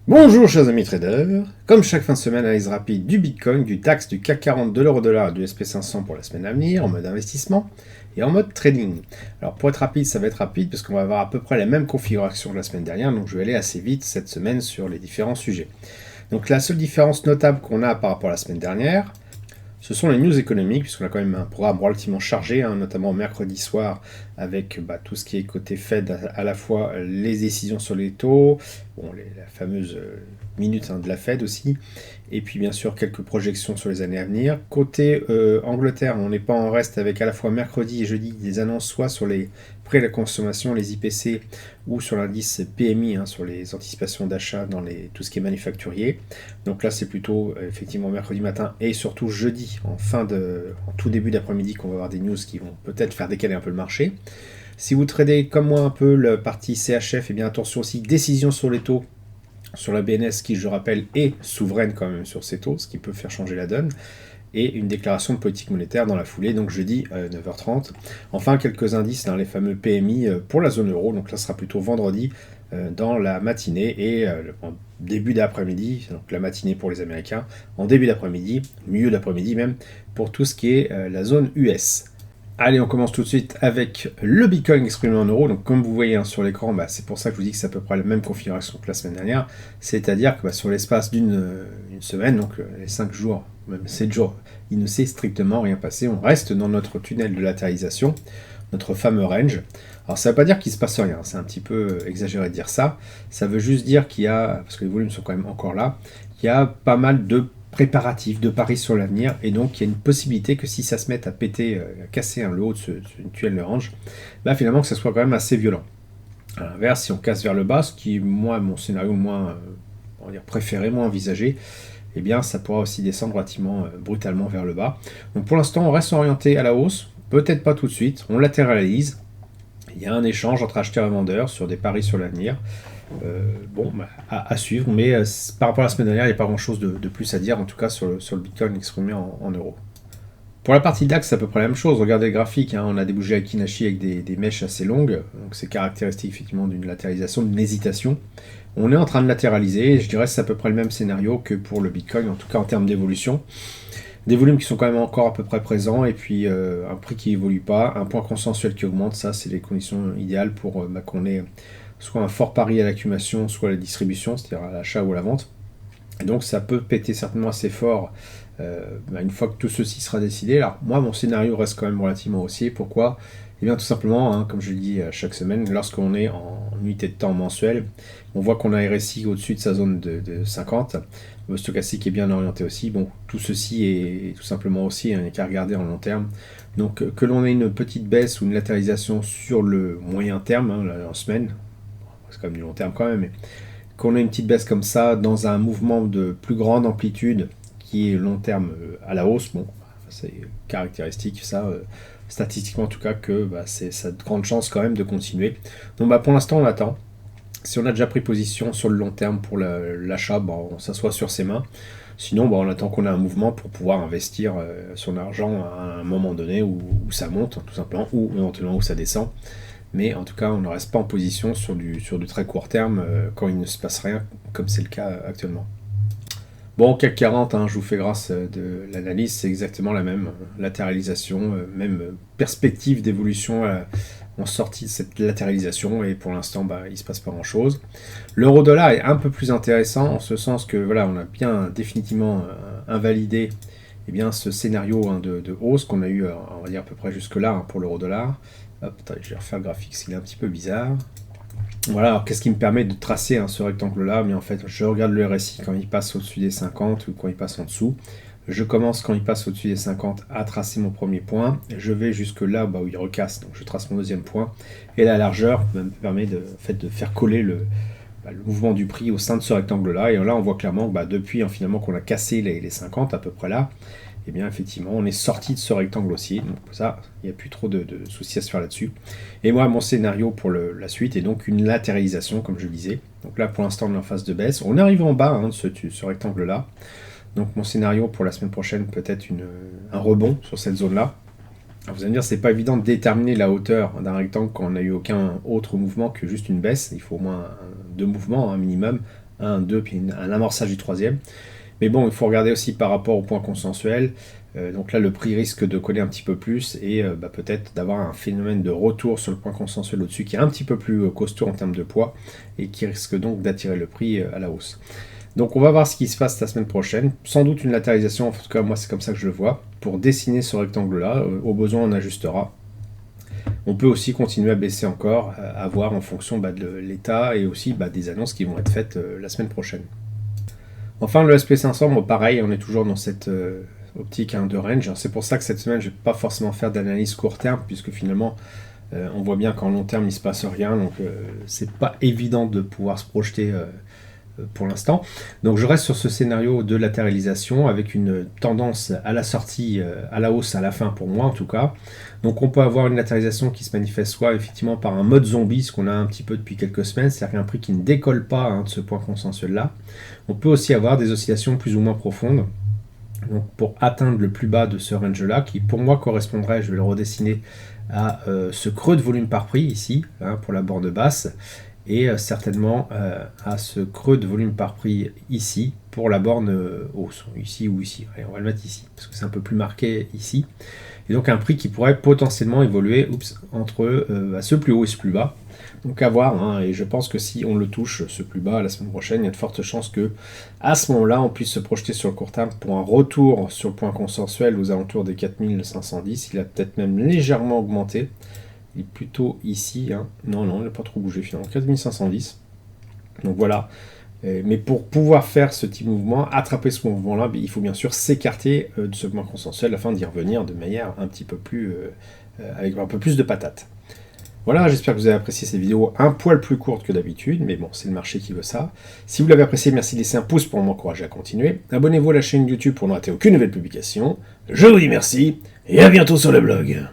Bonjour chers amis traders, comme chaque fin de semaine, analyse rapide du Bitcoin, du DAX, du CAC 40, de l'euro-dollar et du SP500 pour la semaine à venir, en mode investissement et en mode trading. Alors pour être rapide, ça va être rapide parce qu'on va avoir à peu près la même configuration que la semaine dernière, donc je vais aller assez vite cette semaine sur les différents sujets. Donc la seule différence notable qu'on a par rapport à la semaine dernière, ce sont les news économiques, puisqu'on a quand même un programme relativement chargé, notamment mercredi soir, avec tout ce qui est côté Fed, à la fois les décisions sur les taux, la fameuse minute de la Fed aussi, et puis bien sûr quelques projections sur les années à venir. Côté Angleterre, on n'est pas en reste avec à la fois mercredi et jeudi des annonces soit sur les prix à la consommation, les IPC, ou sur l'indice PMI, sur les anticipations d'achat dans tout ce qui est manufacturier. Donc là, c'est plutôt effectivement mercredi matin et surtout jeudi, en tout début d'après-midi, qu'on va avoir des news qui vont peut-être faire décaler un peu le marché. Si vous tradez comme moi un peu le parti CHF, et bien attention aussi, décision sur les taux, sur la BNS qui, je rappelle, est souveraine quand même sur ces taux, ce qui peut faire changer la donne, et une déclaration de politique monétaire dans la foulée, donc jeudi 9h30. Enfin, quelques indices dans les fameux PMI pour la zone euro, donc là ce sera plutôt vendredi dans la matinée et en début d'après-midi, donc la matinée pour les Américains, en début d'après-midi, milieu d'après-midi même, pour tout ce qui est la zone US. Allez, on commence tout de suite avec le Bitcoin exprimé en euros. Donc, comme vous voyez sur l'écran, c'est pour ça que je vous dis que c'est à peu près la même configuration que la semaine dernière. C'est-à-dire que sur l'espace d'une semaine, donc les 5 jours, même 7 jours, il ne s'est strictement rien passé. On reste dans notre tunnel de latéralisation, notre fameux range. Alors, ça ne veut pas dire qu'il ne se passe rien, c'est un petit peu exagéré de dire ça. Ça veut juste dire qu'il y a, parce que les volumes sont quand même encore là, il y a pas mal de préparatifs, de paris sur l'avenir, et donc il y a une possibilité que si ça se met à péter, à casser le haut de ce tunnel de range, finalement que ça soit quand même assez violent. À l'inverse, si on casse vers le bas, ce qui est moi mon scénario moins on va dire préféré, moins envisagé, eh bien ça pourra aussi descendre relativement brutalement vers le bas. Donc pour l'instant, on reste orienté à la hausse, peut-être pas tout de suite, on latéralise. Il y a un échange entre acheteurs et vendeurs sur des paris sur l'avenir. À suivre, mais par rapport à la semaine dernière, il n'y a pas grand-chose de plus à dire, en tout cas sur le Bitcoin exprimé en euros. Pour la partie DAX, c'est à peu près la même chose. Regardez le graphique, on a des bougies Akinashi avec des mèches assez longues, donc c'est caractéristique effectivement d'une latéralisation, d'une hésitation. On est en train de latéraliser, et je dirais que c'est à peu près le même scénario que pour le Bitcoin, en tout cas en termes d'évolution. Des volumes qui sont quand même encore à peu près présents, et puis un prix qui évolue pas, un point consensuel qui augmente, ça c'est les conditions idéales pour qu'on ait soit un fort pari à l'accumulation, soit à la distribution, c'est-à-dire à l'achat ou à la vente. Et donc ça peut péter certainement assez fort une fois que tout ceci sera décidé. Alors moi, mon scénario reste quand même relativement haussier. Pourquoi? Eh bien tout simplement, comme je le dis chaque semaine, lorsqu'on est en unité de temps mensuelle, on voit qu'on a RSI au-dessus de sa zone de 50. Le stochastique est bien orienté aussi. Bon, tout ceci est tout simplement aussi, il n'y a qu'à regarder en long terme. Donc que l'on ait une petite baisse ou une latéralisation sur le moyen terme, en semaine, c'est quand même du long terme quand même, mais qu'on ait une petite baisse comme ça dans un mouvement de plus grande amplitude qui est long terme à la hausse, c'est caractéristique ça, statistiquement en tout cas, que ça a de grandes chances quand même de continuer. Donc pour l'instant on attend. Si on a déjà pris position sur le long terme pour l'achat, on s'assoit sur ses mains. Sinon, on attend qu'on ait un mouvement pour pouvoir investir son argent à un moment donné où ça monte, tout simplement, ou éventuellement où ça descend. Mais en tout cas, on ne reste pas en position sur du très court terme quand il ne se passe rien, comme c'est le cas actuellement. Bon, CAC 40, je vous fais grâce de l'analyse, c'est exactement la même latéralisation, même perspective d'évolution en sortie de cette latéralisation, et pour l'instant, il ne se passe pas grand-chose. L'euro-dollar est un peu plus intéressant, en ce sens que on a bien définitivement invalidé ce scénario de hausse qu'on a eu, on va dire à peu près jusque-là pour l'euro-dollar. Hop, attendez, je vais refaire le graphique, s'il est un petit peu bizarre. Voilà, alors qu'est-ce qui me permet de tracer ce rectangle-là? Mais en fait, je regarde le RSI quand il passe au-dessus des 50 ou quand il passe en dessous. Je commence quand il passe au-dessus des 50 à tracer mon premier point. Je vais jusque là où il recasse, donc je trace mon deuxième point. Et la largeur me permet de faire coller le mouvement du prix au sein de ce rectangle-là. Et là, on voit clairement que depuis finalement qu'on a cassé les 50 à peu près là, et bien effectivement, on est sorti de ce rectangle haussier. Donc ça, il n'y a plus trop de soucis à se faire là-dessus. Et moi, mon scénario pour la suite est donc une latéralisation, comme je le disais. Donc là, pour l'instant, on est en phase de baisse. On arrive en bas de ce rectangle-là. Donc mon scénario pour la semaine prochaine peut être un rebond sur cette zone-là. Vous allez me dire, c'est pas évident de déterminer la hauteur d'un rectangle quand on n'a eu aucun autre mouvement que juste une baisse. Il faut au moins deux mouvements, un minimum, 1, 2, puis un amorçage du troisième. Mais bon, il faut regarder aussi par rapport au point consensuel. Donc là, le prix risque de coller un petit peu plus et peut-être d'avoir un phénomène de retour sur le point consensuel au-dessus qui est un petit peu plus costaud en termes de poids et qui risque donc d'attirer le prix à la hausse. Donc on va voir ce qui se passe la semaine prochaine. Sans doute une latéralisation, en tout cas moi c'est comme ça que je le vois, pour dessiner ce rectangle-là. Au besoin on ajustera. On peut aussi continuer à baisser encore, à voir en fonction de l'état et aussi des annonces qui vont être faites la semaine prochaine. Enfin le SP500, pareil, on est toujours dans cette optique de range. C'est pour ça que cette semaine je ne vais pas forcément faire d'analyse court terme, puisque finalement on voit bien qu'en long terme il ne se passe rien, donc c'est pas évident de pouvoir se projeter pour l'instant. Donc je reste sur ce scénario de latéralisation avec une tendance à la sortie, à la hausse à la fin pour moi en tout cas. Donc on peut avoir une latéralisation qui se manifeste soit effectivement par un mode zombie, ce qu'on a un petit peu depuis quelques semaines, c'est-à-dire un prix qui ne décolle pas de ce point consensuel là. On peut aussi avoir des oscillations plus ou moins profondes. Donc pour atteindre le plus bas de ce range là, qui pour moi correspondrait, je vais le redessiner, à ce creux de volume par prix ici, pour la borne basse, et certainement à ce creux de volume par prix ici pour la borne hausse, ici ou ici. Allez, on va le mettre ici, parce que c'est un peu plus marqué ici. Et donc un prix qui pourrait potentiellement évoluer entre ce plus haut et ce plus bas. Donc à voir, et je pense que si on le touche, ce plus bas, la semaine prochaine, il y a de fortes chances que à ce moment-là, on puisse se projeter sur le court terme pour un retour sur le point consensuel aux alentours des 4510. Il a peut-être même légèrement augmenté. Il est plutôt ici, non, il n'a pas trop bougé finalement, 4510. Donc voilà. Mais pour pouvoir faire ce type de mouvement, attraper ce mouvement-là, il faut bien sûr s'écarter de ce point consensuel afin d'y revenir de manière un petit peu plus, avec un peu plus de patate. Voilà, j'espère que vous avez apprécié cette vidéo un poil plus courte que d'habitude, mais bon, c'est le marché qui veut ça. Si vous l'avez apprécié, merci de laisser un pouce pour m'encourager à continuer. Abonnez-vous à la chaîne YouTube pour ne rater aucune nouvelle publication. Je vous dis merci, et à bientôt sur le blog.